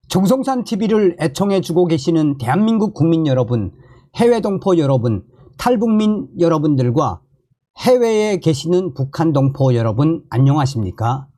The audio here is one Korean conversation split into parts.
정성산 TV를 애청해주고 계시는 대한민국 국민 여러분, 해외 동포 여러분, 탈북민 여러분들과 해외에 계시는 북한 동포 여러분 안녕하십니까?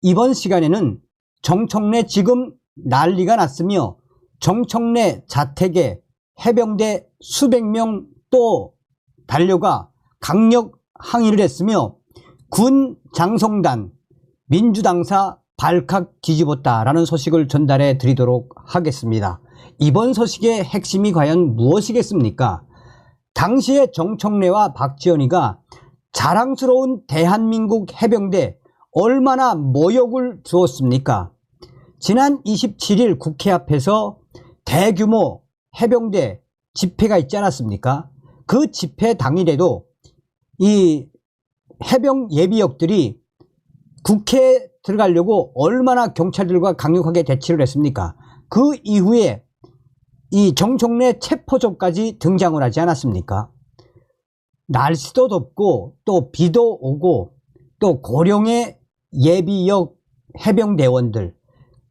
이번 시간에는 정청래 지금 난리가 났으며 정청래 자택에 해병대 수백 명 또 달려가 강력 항의를 했으며 군 장성단 민주당사 발칵 뒤집었다라는 소식을 전달해 드리도록 하겠습니다. 이번 소식의 핵심이 과연 무엇이겠습니까? 당시에 정청래와 박지원이가 자랑스러운 대한민국 해병대 얼마나 모욕을 주었습니까? 지난 27일 국회 앞에서 대규모 해병대 집회가 있지 않았습니까? 그 집회 당일에도 이 해병 예비역들이 국회에 들어가려고 얼마나 경찰들과 강력하게 대치를 했습니까? 그 이후에 이 정청래 체포조까지 등장을 하지 않았습니까? 날씨도 덥고 또 비도 오고 또 고령의 예비역 해병대원들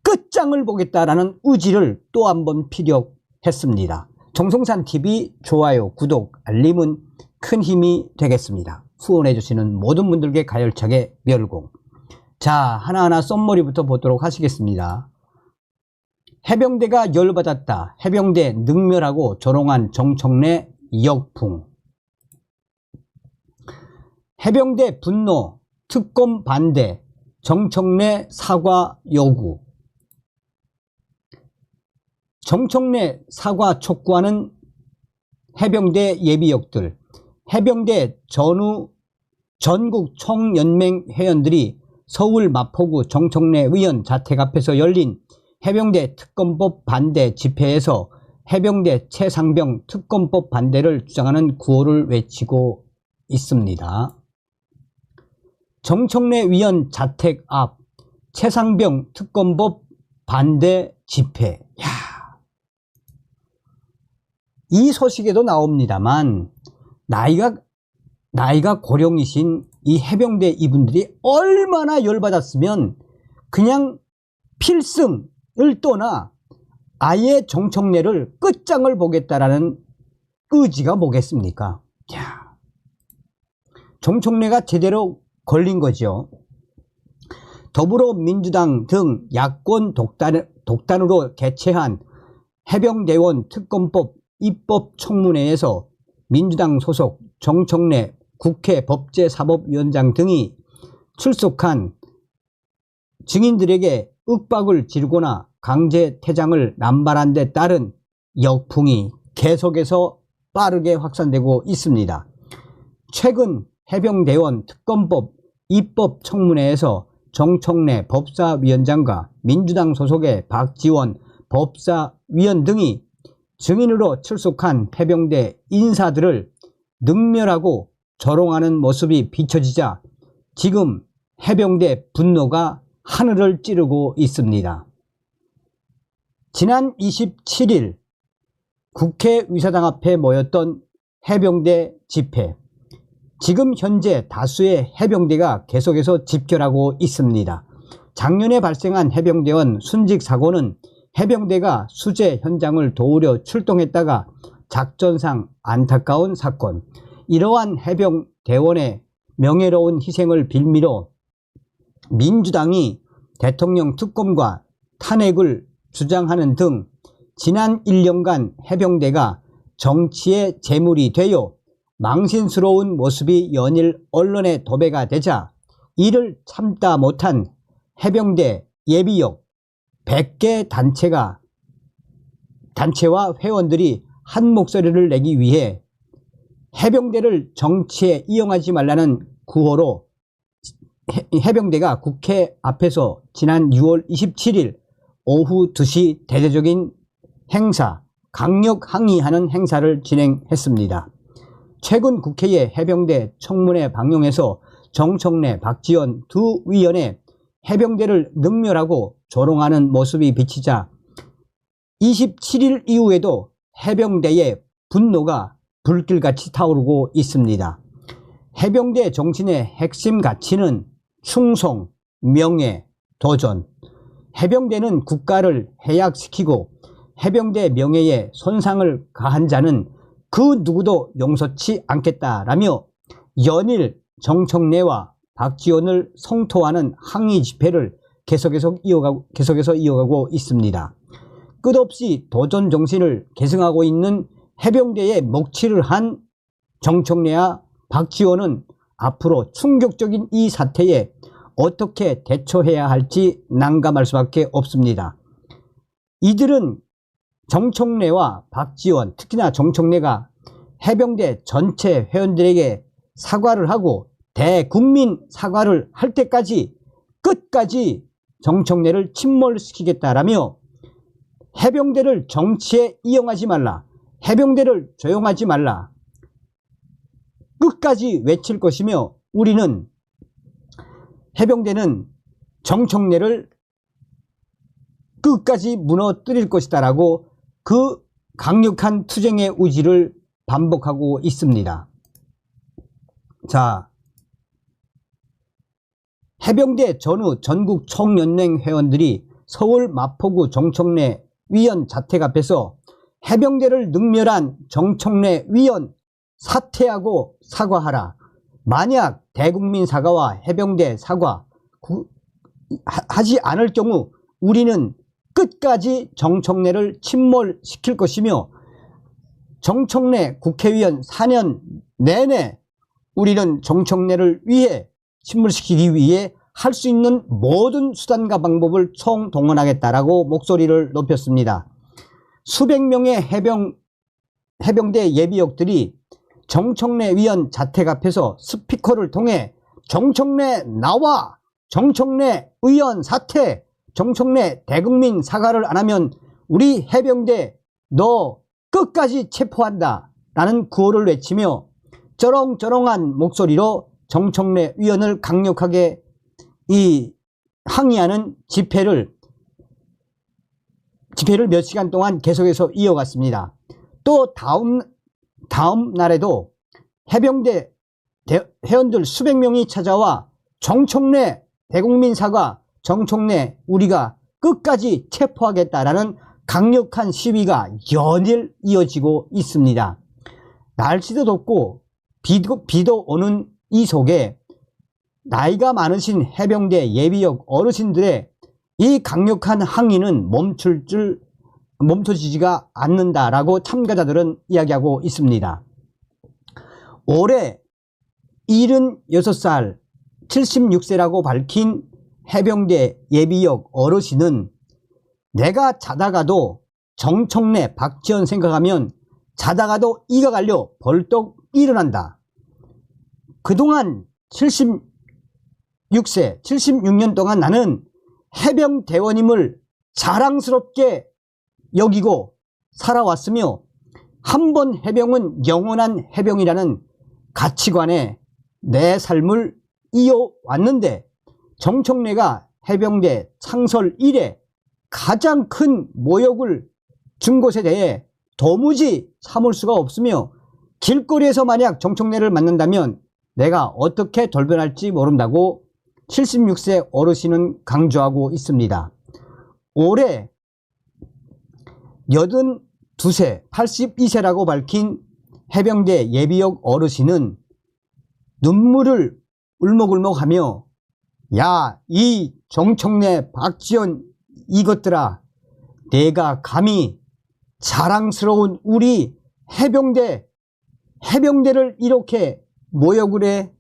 끝장을 보겠다라는 의지를 또 한번 피력했습니다. 정성산TV 좋아요, 구독, 알림은 큰 힘이 되겠습니다. 후원해주시는 모든 분들께 가열차게 멸공. 자, 하나하나 썸머리부터 보도록 하시겠습니다. 해병대가 열받았다. 해병대 능멸하고 조롱한 정청래 역풍. 해병대 분노, 특검 반대, 정청래 사과 요구. 정청래 사과 촉구하는 해병대 예비역들, 해병대 전국 총연맹 회원들이 서울 마포구 정청래 의원 자택 앞에서 열린 해병대 특검법 반대 집회에서 해병대 최상병 특검법 반대를 주장하는 구호를 외치고 있습니다. 정청래 의원 자택 앞 최상병 특검법 반대 집회. 이 소식에도 나옵니다만 나이가 고령이신 이 해병대 이분들이 얼마나 열받았으면 그냥 필승을 떠나 아예 정청래를 끝장을 보겠다라는 의지가 뭐겠습니까? 정청래가 제대로 걸린 거죠. 더불어민주당 등 야권 독단으로 개최한 해병대원 특검법 입법 청문회에서 민주당 소속 정청래 국회 법제사법위원장 등이 출석한 증인들에게 윽박을 지르거나 강제 퇴장을 남발한 데 따른 역풍이 계속해서 빠르게 확산되고 있습니다. 최근 해병대원 특검법 입법 청문회에서 정청래 법사위원장과 민주당 소속의 박지원 법사위원 등이 증인으로 출석한 해병대 인사들을 능멸하고 조롱하는 모습이 비춰지자 지금 해병대 분노가 하늘을 찌르고 있습니다. 지난 27일 국회의사당 앞에 모였던 해병대 집회. 지금 현재 다수의 해병대가 계속해서 집결하고 있습니다. 작년에 발생한 해병대원 순직 사고는 해병대가 수재 현장을 도우려 출동했다가 작전상 안타까운 사건. 이러한 해병대원의 명예로운 희생을 빌미로 민주당이 대통령 특검과 탄핵을 주장하는 등 지난 1년간 해병대가 정치의 재물이 되어 망신스러운 모습이 연일 언론에 도배가 되자 이를 참다 못한 해병대 예비역 100개 단체와 회원들이 한 목소리를 내기 위해 해병대를 정치에 이용하지 말라는 구호로 해병대가 국회 앞에서 지난 6월 27일 오후 2시 대대적인 행사, 강력 항의하는 행사를 진행했습니다. 최근 국회의 해병대 청문회 방송에서 정청래, 박지원 두 위원의 해병대를 능멸하고 조롱하는 모습이 비치자 27일 이후에도 해병대의 분노가 불길같이 타오르고 있습니다. 해병대 정신의 핵심 가치는 충성, 명예, 도전. 해병대는 국가를 해약시키고 해병대 명예에 손상을 가한 자는 그 누구도 용서치 않겠다라며 연일 정청래와 박지원을 성토하는 항의 집회를 계속해서 이어가고 있습니다. 끝없이 도전 정신을 계승하고 있는 해병대에 먹칠을 한 정청래와 박지원은 앞으로 충격적인 이 사태에 어떻게 대처해야 할지 난감할 수밖에 없습니다. 이들은 정청래와 박지원, 특히나 정청래가 해병대 전체 회원들에게 사과를 하고 대국민 사과를 할 때까지 끝까지 정청래를 침몰시키겠다라며 해병대를 정치에 이용하지 말라, 해병대를 조용하지 말라 끝까지 외칠 것이며, 우리는 해병대는 정청래를 끝까지 무너뜨릴 것이다 라고 그 강력한 투쟁의 의지를 반복하고 있습니다. 자, 해병대 전후 전국 총연맹 회원들이 서울 마포구 정청래 위원 자택 앞에서 해병대를 능멸한 정청래 위원 사퇴하고 사과하라. 만약 대국민 사과와 해병대 사과 하지 않을 경우 우리는 끝까지 정청래를 침몰시킬 것이며, 정청래 국회의원 4년 내내 우리는 정청래를 위해 침몰시키기 위해 할 수 있는 모든 수단과 방법을 총동원하겠다라고 목소리를 높였습니다. 수백 명의 해병대 예비역들이 정청래 위원 자택 앞에서 스피커를 통해 정청래 나와, 정청래 의원 사퇴, 정청래 대국민 사과를 안 하면 우리 해병대 너 끝까지 체포한다 라는 구호를 외치며 쩌렁쩌렁한 목소리로 정청래 위원을 강력하게 항의하는 집회를 몇 시간 동안 계속해서 이어갔습니다. 또 다음 날에도 해병대 회원들 수백 명이 찾아와 정청래 대국민 사과, 정청래 우리가 끝까지 체포하겠다라는 강력한 시위가 연일 이어지고 있습니다. 날씨도 덥고 비도 오는 이 속에 나이가 많으신 해병대 예비역 어르신들의 이 강력한 항의는 멈춰지지가 않는다라고 참가자들은 이야기하고 있습니다. 올해 76살 76세라고 밝힌 해병대 예비역 어르신은 내가 자다가도 정청래 박지원 생각하면 자다가도 이가 갈려 벌떡 일어난다. 그동안 76년 동안 나는 해병대원임을 자랑스럽게 여기고 살아왔으며 한 번 해병은 영원한 해병이라는 가치관에 내 삶을 이어왔는데, 정청래가 해병대 창설 이래 가장 큰 모욕을 준 것에 대해 도무지 참을 수가 없으며 길거리에서 만약 정청래를 만난다면 내가 어떻게 돌변할지 모른다고 76세 어르신은 강조하고 있습니다. 올해 82세 82세라고 밝힌 해병대 예비역 어르신은 눈물을 울먹울먹하며 야, 이 정청래 박지원 이것들아, 내가 감히 자랑스러운 우리 해병대를 이렇게 모욕을 해?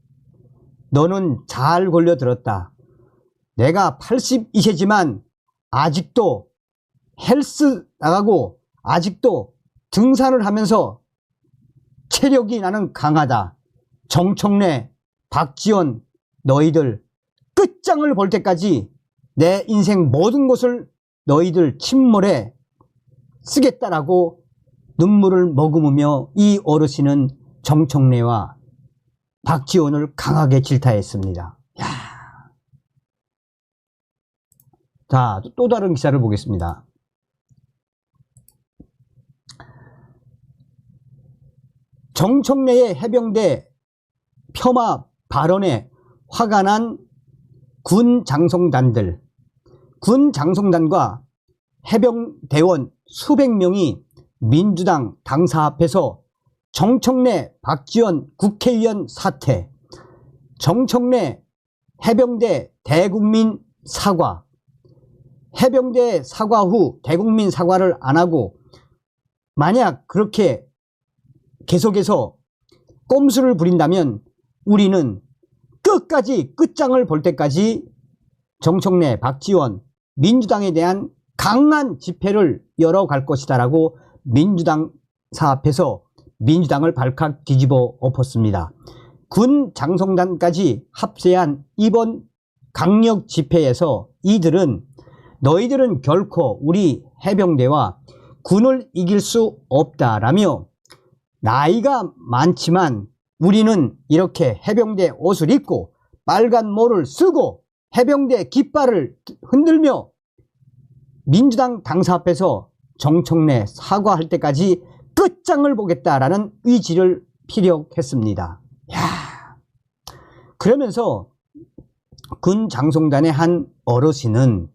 너는 잘 걸려들었다. 내가 82세지만 아직도 헬스 나가고 아직도 등산을 하면서 체력이 나는 강하다. 정청래, 박지원 너희들 끝장을 볼 때까지 내 인생 모든 것을 너희들 침몰에 쓰겠다라고 눈물을 머금으며 이 어르신은 정청래와 박지원을 강하게 질타했습니다. 야. 자, 또 다른 기사를 보겠습니다. 정청래의 해병대 폄하 발언에 화가 난 군 장성단들, 군 장성단과 해병대원 수백 명이 민주당 당사 앞에서 정청래 박지원 국회의원 사퇴, 정청래 해병대 대국민 사과, 해병대 사과 후 대국민 사과를 안 하고 만약 그렇게 계속해서 꼼수를 부린다면 우리는 끝까지 끝장을 볼 때까지 정청래 박지원 민주당에 대한 강한 집회를 열어갈 것이다 라고 민주당사 앞에서 민주당을 발칵 뒤집어 엎었습니다. 군 장성단까지 합세한 이번 강력 집회에서 이들은 너희들은 결코 우리 해병대와 군을 이길 수 없다라며 나이가 많지만 우리는 이렇게 해병대 옷을 입고 빨간 모를 쓰고 해병대 깃발을 흔들며 민주당 당사 앞에서 정청래 사과할 때까지 끝장을 보겠다라는 의지를 피력했습니다. 야, 그러면서 군 장성단의 한 어르신은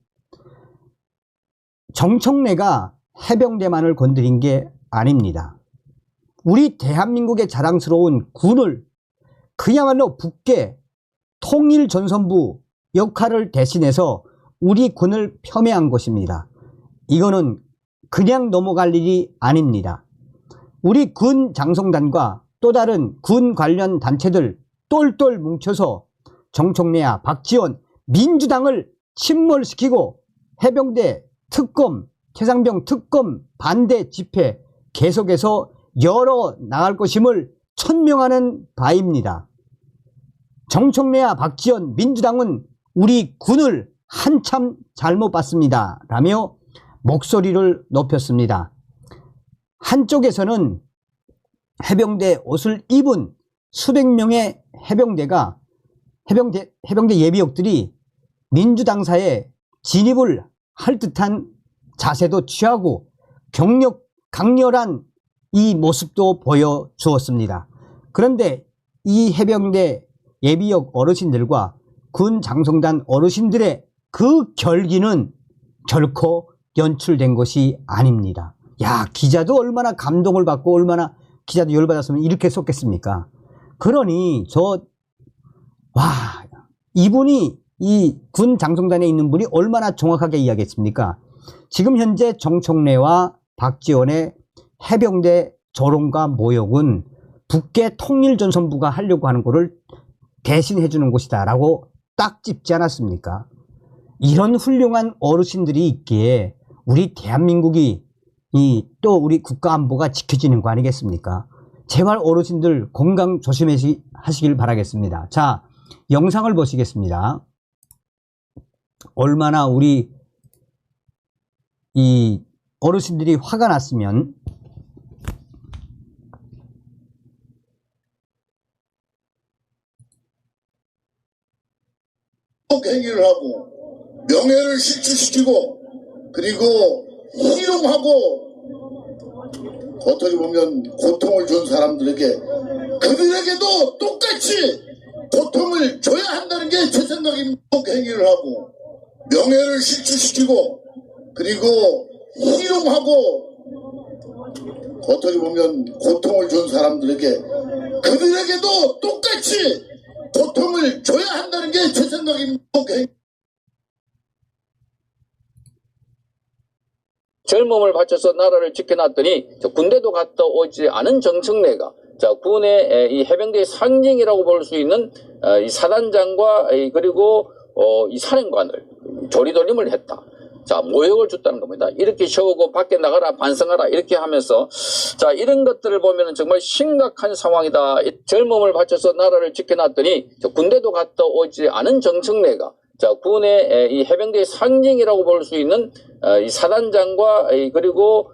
정청래가 해병대만을 건드린 게 아닙니다. 우리 대한민국의 자랑스러운 군을 그야말로 북계 통일전선부 역할을 대신해서 우리 군을 폄훼한 것입니다. 이거는 그냥 넘어갈 일이 아닙니다. 우리 군 장성단과 또 다른 군 관련 단체들 똘똘 뭉쳐서 정청래와 박지원 민주당을 침몰시키고 해병대 특검, 최상병 특검 반대 집회 계속해서 열어 나갈 것임을 천명하는 바입니다. 정청래와 박지원 민주당은 우리 군을 한참 잘못 봤습니다 라며 목소리를 높였습니다. 한쪽에서는 해병대 옷을 입은 수백 명의 해병대 예비역들이 민주당사에 진입을 할 듯한 자세도 취하고 강렬한 이 모습도 보여주었습니다. 그런데 이 해병대 예비역 어르신들과 군 장성단 어르신들의 그 결기는 결코 연출된 것이 아닙니다. 야, 기자도 얼마나 감동을 받고 얼마나 기자도 열받았으면 이렇게 썼겠습니까? 그러니 이분이 이 군 장성단에 있는 분이 얼마나 정확하게 이야기했습니까? 지금 현재 정청래와 박지원의 해병대 조롱과 모욕은 북계 통일전선부가 하려고 하는 거를 대신해 주는 것이다 라고 딱 짚지 않았습니까? 이런 훌륭한 어르신들이 있기에 우리 대한민국이 또 우리 국가안보가 지켜지는 거 아니겠습니까? 제발 어르신들 건강 조심하시길 바라겠습니다. 자, 영상을 보시겠습니다. 얼마나 우리 이 어르신들이 화가 났으면 행위를 하고 명예를 실추시키고 그리고 희롱하고 어떻게 보면 고통을 준 사람들에게 그들에게도 똑같이 고통을 줘야 한다는 게 제 생각입니다. 행위를 하고 명예를 실추시키고 그리고 희롱하고 어떻게 보면 고통을 준 사람들에게 그들에게도 똑같이 고통을 줘야 한다는 게 제 생각입니다. 젊음을 바쳐서 나라를 지켜놨더니 군대도 갔다 오지 않은 정청래가 군의 이 해병대의 상징이라고 볼 수 있는 이 사단장과 그리고 이 사령관을 조리돌림을 했다. 모욕을 줬다는 겁니다. 이렇게 세우고 밖에 나가라 반성하라 이렇게 하면서 이런 것들을 보면 정말 심각한 상황이다. 젊음을 바쳐서 나라를 지켜놨더니 군대도 갔다 오지 않은 정청래가 군의 이 해병대의 상징이라고 볼 수 있는 이 사단장과 그리고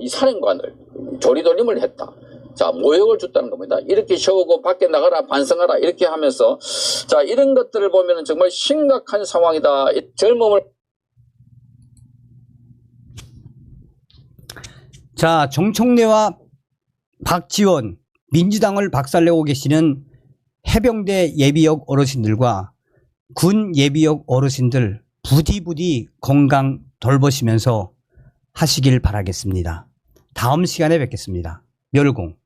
이 사령관을 조리돌림을 했다. 모욕을 줬다는 겁니다. 이렇게 세우고 밖에 나가라 반성하라 이렇게 하면서 이런 것들을 보면 정말 심각한 상황이다. 젊음을 자, 정청래와 박지원 민주당을 박살내고 계시는 해병대 예비역 어르신들과 군 예비역 어르신들 부디 건강 돌보시면서 하시길 바라겠습니다. 다음 시간에 뵙겠습니다. 멸공.